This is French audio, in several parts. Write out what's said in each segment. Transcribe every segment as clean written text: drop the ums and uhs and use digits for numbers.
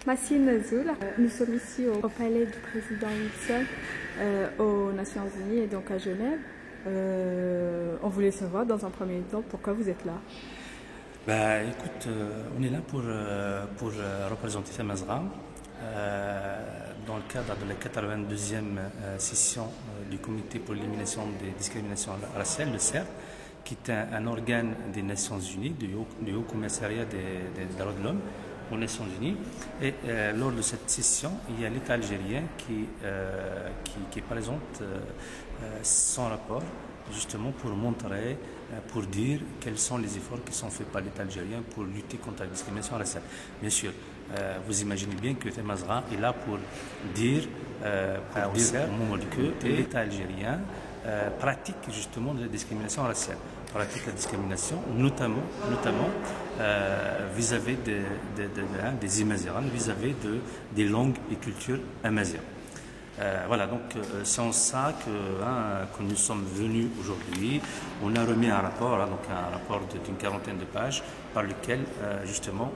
Massine Zoul, nous sommes ici au palais du président Wilson aux Nations Unies et donc à Genève. On voulait savoir dans un premier temps pourquoi vous êtes là. Écoute, on est là pour représenter Tamazgha dans le cadre de la 82e session du Comité pour l'élimination des discriminations raciales, le CERT, qui est un organe des Nations Unies, du Haut Commissariat des droits de l'homme aux Nations Unies. Et lors de cette session, il y a l'État algérien qui présente son rapport, justement pour montrer, pour dire quels sont les efforts qui sont faits par l'État algérien pour lutter contre la discrimination raciale. Bien sûr, vous imaginez bien que Tamazgha est là pour dire que l'État algérien pratique justement de la discrimination raciale, pratique la discrimination notamment vis-à-vis des Imazighan, vis-à-vis des langues et cultures amazighanes. Voilà, donc c'est en ça que nous sommes venus aujourd'hui. On a remis un rapport, donc un rapport d'une quarantaine de pages, par lequel justement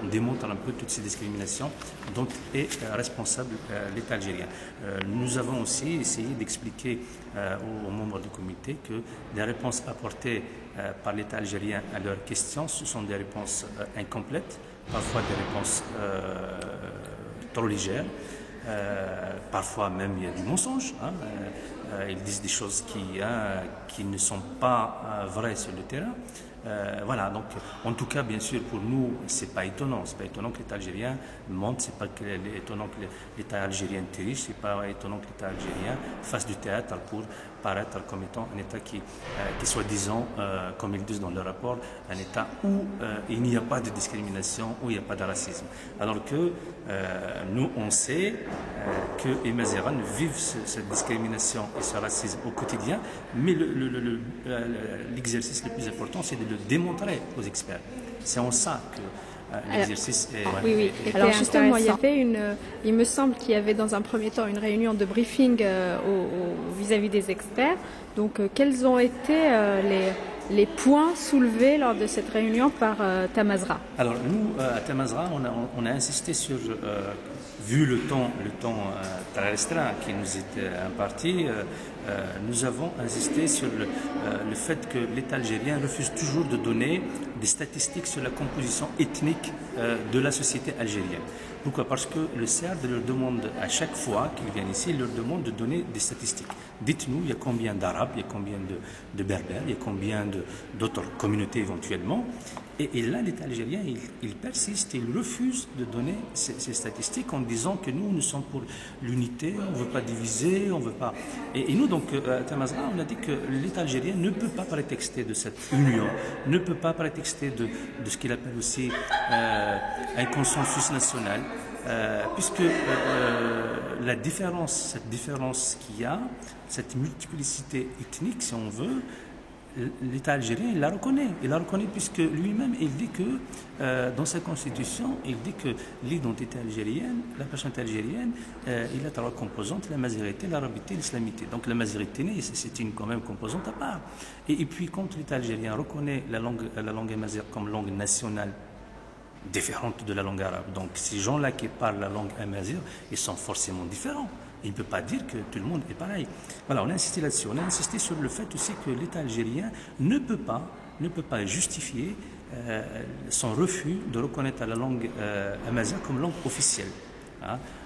on démontre un peu toutes ces discriminations dont est responsable l'État algérien. Nous avons aussi essayé d'expliquer aux membres du comité que les réponses apportées par l'État algérien à leurs questions, ce sont des réponses incomplètes, parfois des réponses trop légères. Parfois même il y a du mensonge, ils disent des choses qui ne sont pas vraies sur le terrain. Voilà, donc en tout cas, bien sûr, pour nous, c'est pas étonnant que l'État algérien monte, c'est pas étonnant que l'État algérien dirige, c'est pas étonnant que l'État algérien fasse du théâtre pour paraître comme étant un État qui soi-disant, comme ils disent dans le rapport, un État où il n'y a pas de discrimination, où il n'y a pas de racisme. Alors que nous, on sait que les Imazighan vivent cette discrimination et ce racisme au quotidien, mais l'exercice le plus important, c'est de le démontrer aux experts. C'est en ça que l'exercice est... Oui. Alors justement, il me semble qu'il y avait dans un premier temps une réunion de briefing vis-à-vis des experts. Donc, quels ont été les points soulevés lors de cette réunion par Tamazgha? Alors, nous, à Tamazgha, on a insisté sur... vu le temps très restreint qui nous est imparti, nous avons insisté sur le fait que l'État algérien refuse toujours de donner des statistiques sur la composition ethnique de la société algérienne. Pourquoi? Parce que le CERD leur demande, à chaque fois qu'ils viennent ici, il leur demande de donner des statistiques. Dites-nous, il y a combien d'Arabes, il y a combien de Berbères, il y a combien d'autres communautés éventuellement. Et là, l'État algérien, il persiste et il refuse de donner ces statistiques en disant que nous sommes pour l'unité, on ne veut pas diviser, on ne veut pas... Et nous, donc, à Tamazgha, on a dit que l'État algérien ne peut pas prétexter de cette union, ne peut pas prétexter de ce qu'il appelle aussi un consensus national, puisque cette différence qu'il y a, cette multiplicité ethnique, si on veut, l'État algérien, il la reconnaît. Il la reconnaît puisque lui-même, il dit que, dans sa constitution, il dit que l'identité algérienne, la personnalité algérienne, il a trois composantes, la mazérité, l'arabité et l'islamité. Donc la mazérité, c'est quand même composante à part. Et puis, quand l'État algérien reconnaît la langue amazigh comme langue nationale, différente de la langue arabe. Donc ces gens-là qui parlent la langue amazigh, ils sont forcément différents. Il ne peut pas dire que tout le monde est pareil. Voilà, on a insisté là-dessus. On a insisté sur le fait aussi que l'État algérien ne peut pas justifier son refus de reconnaître la langue amazigh comme langue officielle.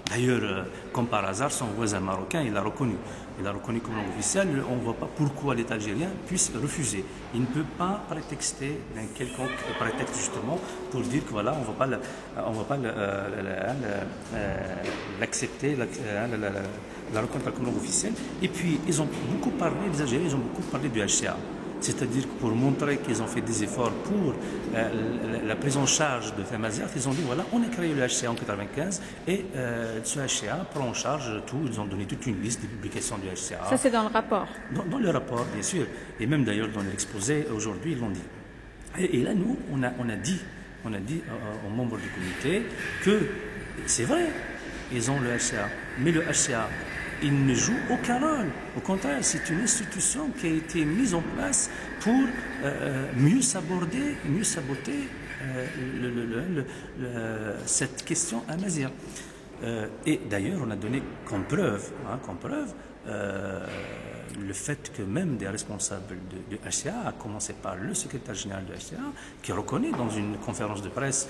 D'ailleurs, comme par hasard, son voisin marocain, il l'a reconnu. Il l'a reconnu comme langue officielle. On ne voit pas pourquoi l'État algérien puisse refuser. Il ne peut pas prétexter d'un quelconque prétexte justement pour dire que voilà, on ne va pas l'accepter, la reconnaître comme langue officielle. Et puis, les Algériens, ils ont beaucoup parlé du HCA. C'est-à-dire que pour montrer qu'ils ont fait des efforts pour la prise en charge de Tamazgha, ils ont dit voilà, on a créé le HCA en 1995 et ce HCA prend en charge tout. Ils ont donné toute une liste de publications du HCA. Ça, c'est dans le rapport. Dans le rapport, bien sûr. Et même d'ailleurs dans l'exposé, aujourd'hui, ils l'ont dit. Et là, nous, on a dit aux membres du comité que c'est vrai, ils ont le HCA. Mais le HCA, il ne joue aucun rôle. Au contraire, c'est une institution qui a été mise en place pour mieux saboter cette question amazigh. Et d'ailleurs, on a donné comme preuve, le fait que même des responsables du HCA, à commencer par le secrétaire général du HCA, qui reconnaît dans une conférence de presse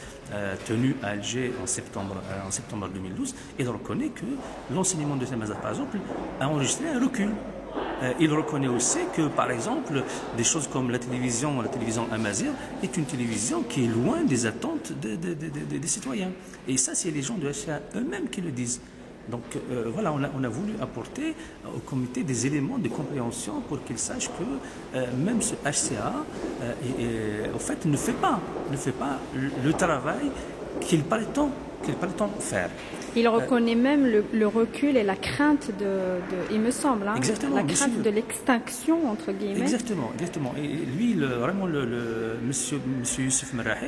tenue à Alger en septembre 2012, il reconnaît que l'enseignement de Tamazight, par exemple, a enregistré un recul. Il reconnaît aussi que, par exemple, des choses comme la télévision amazigh est une télévision qui est loin des attentes des citoyens. Et ça, c'est les gens de HCA eux-mêmes qui le disent. Donc voilà, on a voulu apporter au comité des éléments de compréhension pour qu'ils sachent que même ce HCA, en fait, ne fait pas le travail qu'il prétend faire. Il reconnaît même le recul et la crainte il me semble, hein, la crainte de l'extinction, entre guillemets. Exactement. Et lui, vraiment, monsieur Youssef Merrahi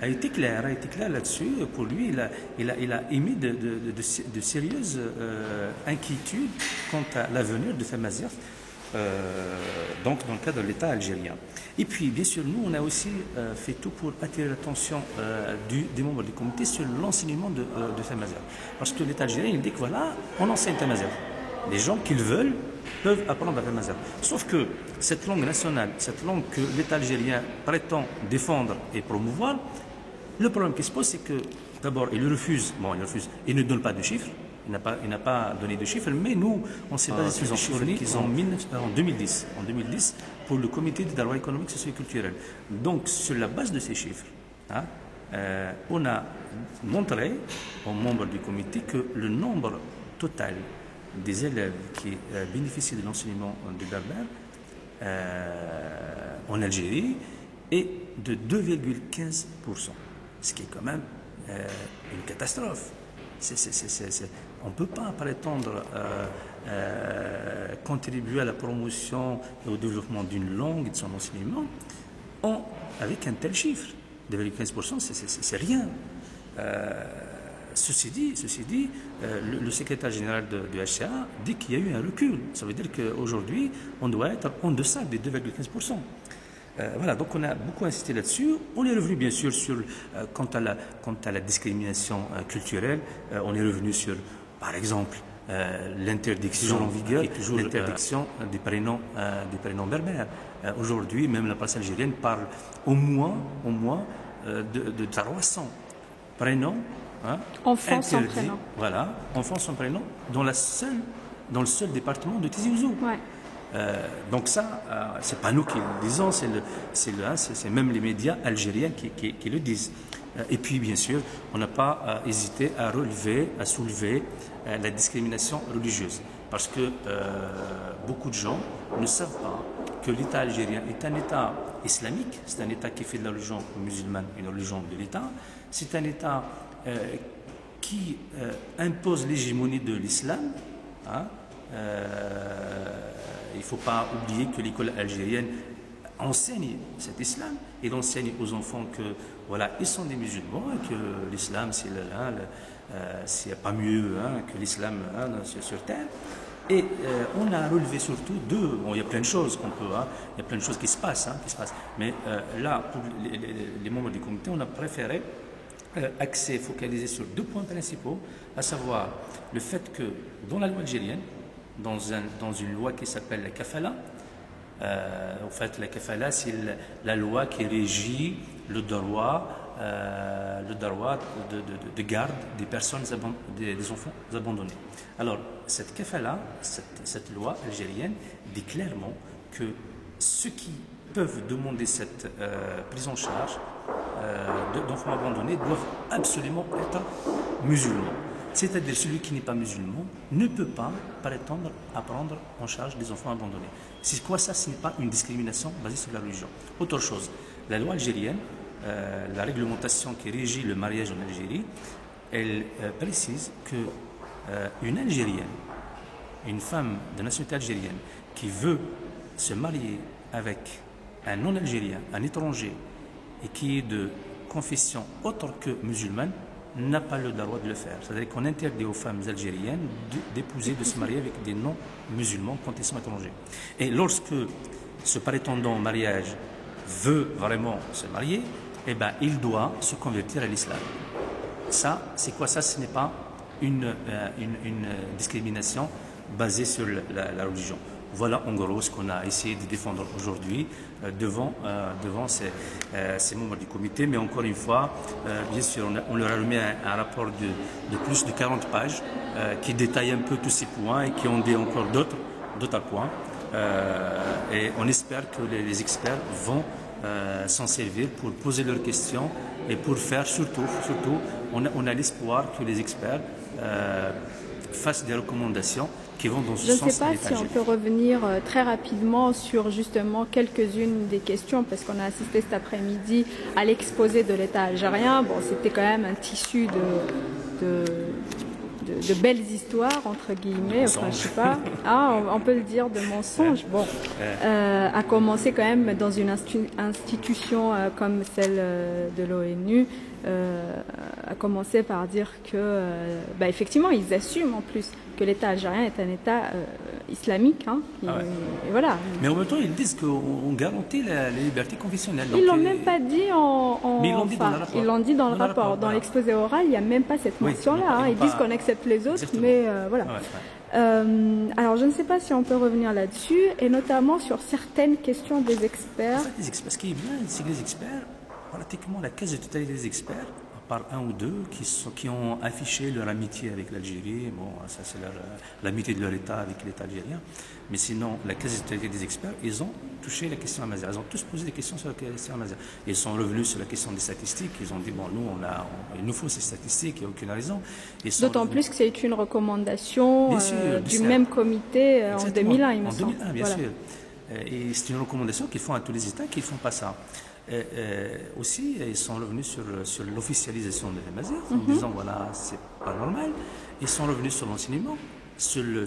a été clair là-dessus. Pour lui, il a émis de sérieuses inquiétudes quant à l'avenir de Tamazight, donc dans le cadre de l'État algérien. Et puis, bien sûr, nous, on a aussi fait tout pour attirer l'attention des membres du comité sur l'enseignement de Tamazight. Parce que l'État algérien, il dit que voilà, on enseigne Tamazight. Les gens qu'ils veulent peuvent apprendre à Tamazight. Sauf que cette langue nationale, cette langue que l'État algérien prétend défendre et promouvoir, le problème qui se pose, c'est que d'abord, il refuse, il ne donne pas de chiffres. Il n'a pas donné de chiffres, mais nous, on s'est basé sur les chiffres qu'ils ont en 2010. En 2010, pour le comité de droit économique, social et culturel. Donc, sur la base de ces chiffres, on a montré aux membres du comité que le nombre total des élèves qui bénéficient de l'enseignement du berbère en Algérie est de 2,15%, ce qui est quand même une catastrophe. On ne peut pas prétendre contribuer à la promotion et au développement d'une langue et de son enseignement avec un tel chiffre. 2,15%, c'est rien. Ceci dit, le secrétaire général du HCA dit qu'il y a eu un recul. Ça veut dire qu'aujourd'hui, on doit être en deçà des 2,15%. Voilà, donc on a beaucoup insisté là-dessus. On est revenu bien sûr quant à la discrimination culturelle. On est revenu sur, par exemple, l'interdiction en vigueur, l'interdiction des prénoms berbères. Aujourd'hui, même la presse algérienne parle au moins de 300 prénoms enfants sans prénom. Voilà, enfants sans prénom dans le seul département de Tizi Ouzou. Ouais. Donc ça, c'est pas nous qui le disons, c'est même les médias algériens qui le disent. Et puis, bien sûr, on n'a pas hésité à soulever la discrimination religieuse. Parce que beaucoup de gens ne savent pas que l'État algérien est un État islamique, c'est un État qui fait de la religion musulmane une religion de l'État, c'est un État qui impose l'hégémonie de l'islam. Il ne faut pas oublier que l'école algérienne enseigne cet islam. Il enseigne aux enfants que voilà, ils sont des musulmans et que l'islam c'est pas mieux que l'islam sur terre. Et on a relevé surtout il y a plein de choses il y a plein de choses qui se passent. Mais là, pour les membres du comité, on a préféré focaliser sur 2 points principaux, à savoir le fait que dans la loi algérienne, dans une loi qui s'appelle la kafala. En fait, la kafala, c'est la loi qui régit le droit de garde des personnes, des enfants abandonnés. Alors, cette kafala, cette loi algérienne, dit clairement que ceux qui peuvent demander cette prise en charge d'enfants abandonnés doivent absolument être musulmans. C'est-à-dire celui qui n'est pas musulman ne peut pas prétendre à prendre en charge des enfants abandonnés. C'est quoi ça? Ce n'est pas une discrimination basée sur la religion. Autre chose, la loi algérienne, la réglementation qui régit le mariage en Algérie, elle précise qu'une Algérienne, une femme de nationalité algérienne qui veut se marier avec un non-algérien, un étranger, et qui est de confession autre que musulmane, n'a pas le droit de le faire. C'est-à-dire qu'on interdit aux femmes algériennes d'épouser, de se marier avec des non-musulmans quand ils sont étrangers. Et lorsque ce prétendant au mariage veut vraiment se marier, eh ben, il doit se convertir à l'islam. Ça, c'est quoi ça? Ce n'est pas une discrimination basée sur la religion. Voilà en gros ce qu'on a essayé de défendre aujourd'hui devant ces membres du comité. Mais encore une fois, bien sûr, on leur a remis un rapport de plus de 40 pages qui détaille un peu tous ces points et qui ont dit encore d'autres points. Et on espère que les experts vont s'en servir pour poser leurs questions et pour faire surtout on a l'espoir que les experts fassent des recommandations qui vont dans ce sens. Je ne sais pas si on peut revenir très rapidement sur justement quelques-unes des questions, parce qu'on a assisté cet après-midi à l'exposé de l'État algérien. Bon, c'était quand même un tissu de belles histoires, entre guillemets, enfin je sais pas, on peut le dire, de mensonges. Bon, à commencer quand même dans une institution comme celle de l'ONU, à commencer par dire que, effectivement, ils assument en plus que l'État algérien est un État islamique. Et voilà. Mais en même temps, ils disent qu'on garantit la liberté confessionnelle. Ils ne l'ont même pas dit mais ils l'ont dit dans le rapport. Ils l'ont dit dans le rapport. Dans l'exposé oral, il n'y a même pas cette mention-là. Ils disent qu'on accepte les autres, mais voilà. Alors, je ne sais pas si on peut revenir là-dessus, et notamment sur certaines questions des experts. En fait, ce qui est bien, c'est que les experts, pratiquement la quasi-totalité des experts, par un ou deux qui ont affiché leur amitié avec l'Algérie. Bon, ça c'est l'amitié de leur État avec l'État algérien. Mais sinon, la quasi-totalité des experts, ils ont touché la question Amazigh. Ils ont tous posé des questions sur la question Amazigh. Ils sont revenus sur la question des statistiques. Ils ont dit, bon, nous, il nous faut ces statistiques, il n'y a aucune raison. D'autant plus que c'est une recommandation du même comité en 2001, il me semble. En 2001, bien sûr. Et c'est une recommandation qu'ils font à tous les États qui ne font pas ça. Aussi, ils sont revenus sur l'officialisation de l'Amazigh en disant voilà, c'est pas normal. Ils sont revenus sur l'enseignement, sur le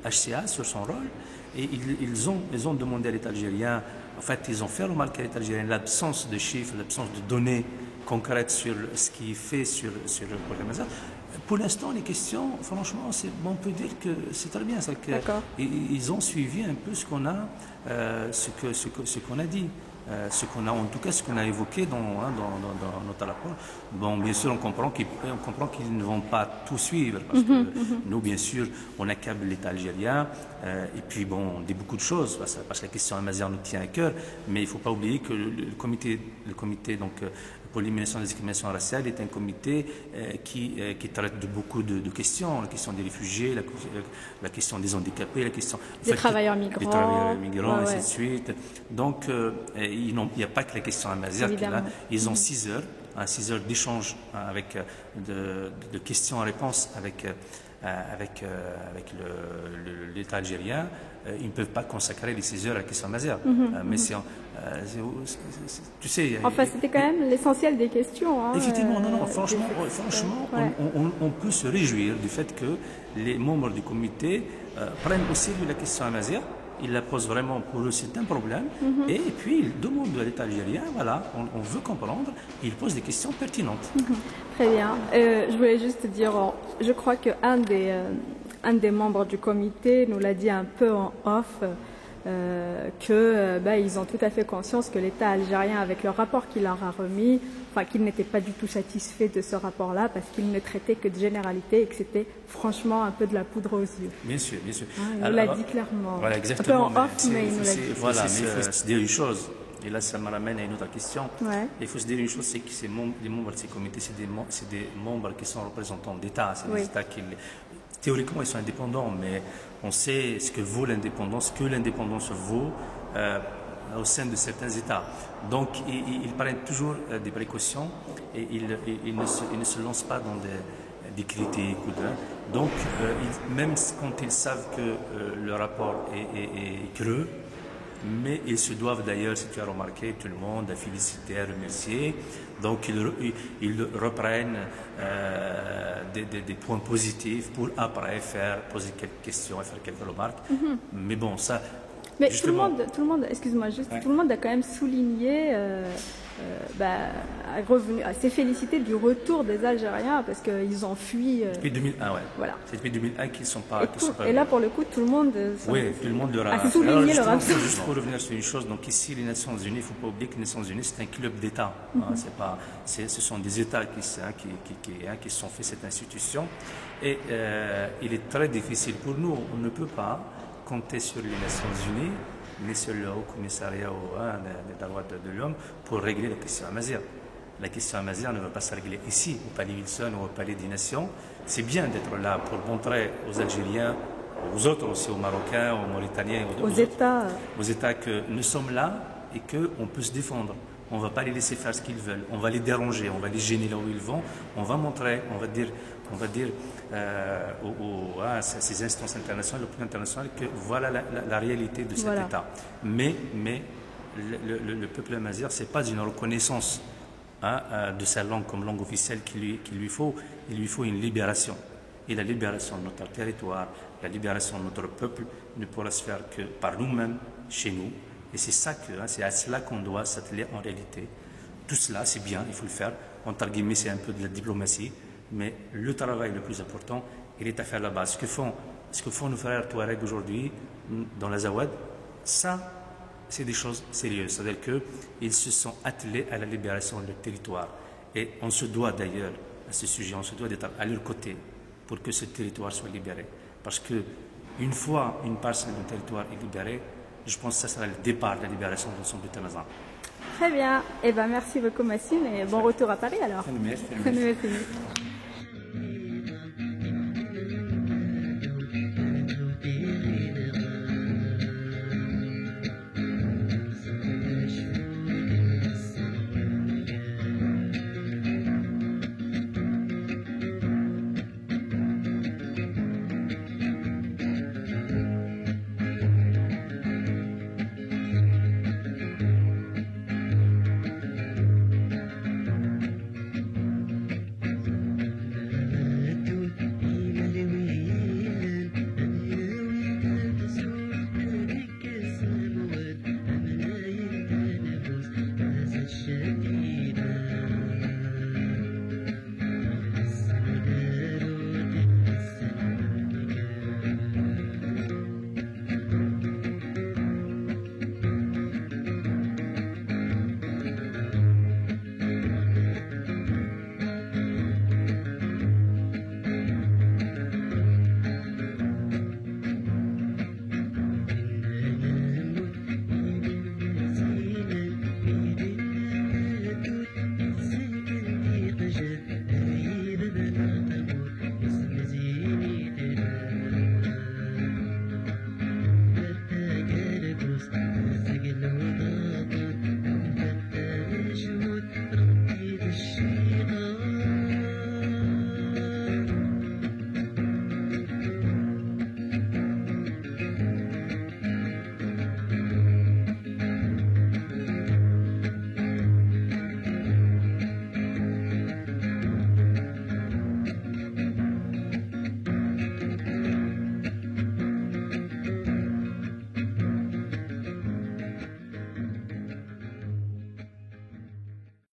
HCA, sur son rôle, et ils ont demandé à l'État algérien, en fait, ils ont fait remarquer à l'État algérien l'absence de chiffres, l'absence de données concrètes sur ce qui est fait sur le programme Amazigh. Pour l'instant, les questions, franchement, on peut dire que c'est très bien. Ils ont suivi un peu ce qu'on a, ce qu'on a dit. En tout cas, ce qu'on a évoqué dans notre rapport. Bon, bien sûr, on comprend qu'ils ne vont pas tout suivre, parce que nous, bien sûr, on accable l'État algérien, et puis bon, on dit beaucoup de choses, parce que la question Amazigh nous tient à cœur, mais il ne faut pas oublier que le comité donc, pour l'élimination des discriminations raciales est un comité qui traite de beaucoup de questions, la question des réfugiés, la question des handicapés, la question des travailleurs migrants, ainsi de suite. Donc, il n'y a pas que la question Amazigh. Ils ont 6 heures d'échange de questions-réponses avec l'État algérien. Ils ne peuvent pas consacrer les 6 heures à la question Amazigh. Mais tu sais... Enfin, c'était quand même l'essentiel des questions. Effectivement, franchement, on peut se réjouir du fait que les membres du comité prennent au sérieux la question Amazigh. Ils la posent vraiment, pour eux, c'est un problème. Et puis, ils demandent à l'État algérien, voilà, on veut comprendre, ils posent des questions pertinentes. Très bien. Je voulais juste dire, je crois qu'un des membres du comité nous l'a dit un peu en off, qu'ils ont tout à fait conscience que l'État algérien, avec le rapport qu'il leur a remis, qu'ils n'étaient pas du tout satisfaits de ce rapport-là, parce qu'il ne traitait que de généralité et que c'était franchement un peu de la poudre aux yeux. Bien sûr, bien sûr. Il nous l'a dit clairement. Voilà, exactement. Un peu en off, mais il nous l'a dit. Voilà, mais il faut se dire une chose, et là ça me ramène à une autre question. Il faut se dire une chose, c'est que les membres de ces comités, c'est des membres qui sont représentants d'État, c'est des États qui... Théoriquement, ils sont indépendants, mais on sait ce que vaut l'indépendance, que l'indépendance vaut au sein de certains États. Donc, ils prennent toujours des précautions et ils ne se lancent pas dans des critiques. Donc, même quand ils savent que le rapport est creux, mais ils se doivent d'ailleurs, si tu as remarqué, tout le monde à féliciter, à remercier. Donc ils reprennent des points positifs pour après poser quelques questions et faire quelques remarques. Mais bon, ça... Mais justement, tout le monde, excuse-moi, tout le monde a quand même souligné s'est félicité du retour des Algériens parce qu'ils ont fui. Depuis 2001, ouais. Voilà. C'est depuis 2001 qu'ils ne sont pas. Et là, pour le coup, tout le monde. Oui, tout le monde leur a souligné leur absence. Juste pour revenir sur une chose, donc ici, les Nations Unies, il ne faut pas oublier que les Nations Unies, c'est un club d'États. Ce sont des États qui se sont fait cette institution. Et il est très difficile pour nous. On ne peut pas compter sur les Nations Unies, mais sur le Haut Commissariat des droits de l'homme pour régler la question amazigh. La question amazigh ne va pas se régler ici, au Palais Wilson ou au Palais des Nations. C'est bien d'être là pour montrer aux Algériens, aux autres aussi, aux Marocains, aux Mauritaniens, aux États que nous sommes là et qu'on peut se défendre. On ne va pas les laisser faire ce qu'ils veulent. On va les déranger, on va les gêner là où ils vont. On va montrer, on va dire à ces instances internationales, l'opinion internationale, que voilà la réalité de cet État. Mais le peuple amazigh, ce n'est pas une reconnaissance de sa langue comme langue officielle qu'il lui faut. Il lui faut une libération. Et la libération de notre territoire, la libération de notre peuple ne pourra se faire que par nous-mêmes, chez nous. Et c'est à cela qu'on doit s'atteler en réalité. Tout cela, c'est bien, il faut le faire. Entre guillemets, c'est un peu de la diplomatie. Mais le travail le plus important, il est à faire là-bas. Ce que font nos frères Touaregs aujourd'hui dans l'Azawad, ça, c'est des choses sérieuses. C'est-à-dire qu'ils se sont attelés à la libération de leur territoire. Et on se doit d'ailleurs, à ce sujet, on se doit d'être à leur côté pour que ce territoire soit libéré. Parce qu'une fois une parcelle d'un territoire est libérée, je pense que ça sera le départ de la libération de l'ensemble du Tamazight. Très bien. Merci beaucoup, Massine, et bon retour à Paris alors. Merci.